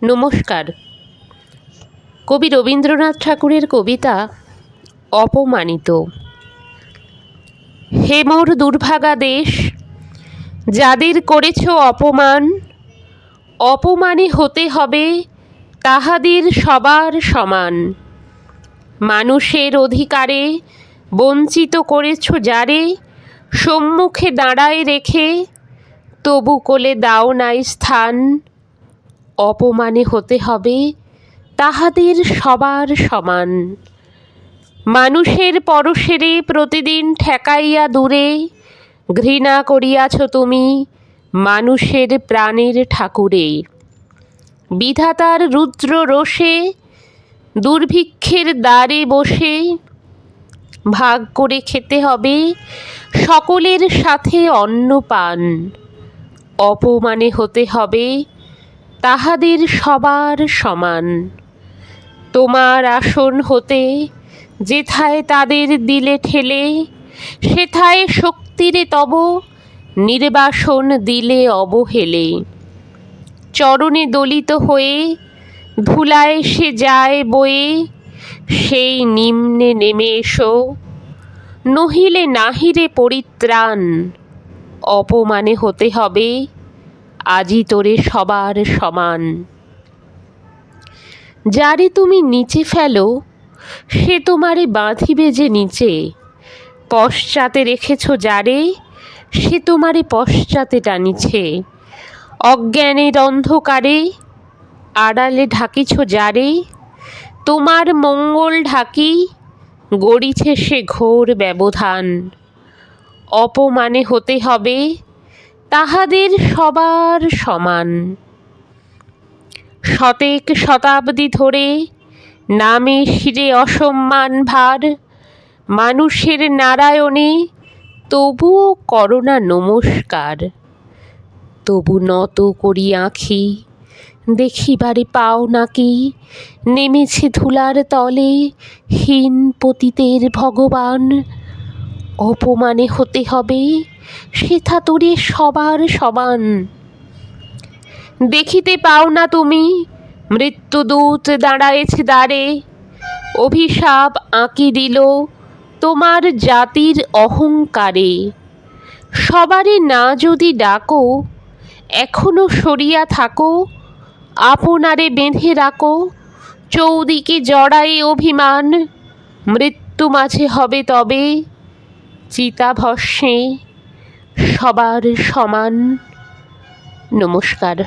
নমস্কার। কবি রবীন্দ্রনাথ ঠাকুরের কবিতা অপমানিত। হে মোর দুর্ভাগা দেশ, যাদের করেছ অপমান, অপমানে হতে হবে তাহাদের সবার সমান। মানুষের অধিকারে বঞ্চিত করেছ যারে, সম্মুখে দাঁড়ায় রেখে তবু কোলে দাও নাই স্থান। অপমানে হতে হবে তাহাদের সবার সমান। মানুষের পরশেরে প্রতিদিন ঠেকাইয়া দূরে, ঘৃণা করিয়াছ তুমি মানুষের প্রাণের ঠাকুরে। বিধাতার রুদ্র রোষে দুর্ভিক্ষের দ্বারে বসে, ভাগ করে খেতে হবে সকলের সাথে অন্নপান। অপমানে হতে হবে তাহাদের সবার সমান। তোমার আসন হতে যেথায় তাদের দিলে ঠেলে, সেথায় শক্তিরে তব নির্বাসন দিলে অবহেলে। চরণে দলিত হয়ে ধুলায় সে যায় বয়ে, সেই নিম্নে নেমে এসো, নহিলে নাহিরে পরিত্রাণ। অপমানে হতে হবে আজি তোরে সবার সমান। যারে তুমি নিচে ফেলো সে তোমারে বাঁধিবে যে নিচে, পশ্চাতে রেখেছ যারে সে তোমারে পশ্চাতে টানিছে। অজ্ঞানের অন্ধকারে আড়ালে ঢাকিছ যারে, তোমার মঙ্গল ঢাকি গড়িছে সে ঘোর ব্যবধান। অপমানে হতে হবে তাহাদের সবার সমান। শতেক শতাব্দী ধরে নামে শিরে অসম্মান ভার, মানুষের নারায়ণে তবুও করোনা নমস্কার। তবু নত করি আঁখি দেখিবারে পাও নাকি, নেমেছে ধুলার তলে হীন পতিতের ভগবান। অপমানে হতে হবে সেথা তোরে সবার সমান। দেখিতে পাও না তুমি মৃত্যুদূত দাঁড়ায়েছে দ্বারে, অভিশাপ আঁকি দিল তোমার জাতির অহংকারে। সবারে না যদি ডাকো এখনো সরিয়া থাকো, আপনারে বেঁধে রাখো চৌদিকে জড়াই অভিমান। মৃত্যু মাঝে হবে তবে চিতাভস্মে সবার সমান। নমস্কার।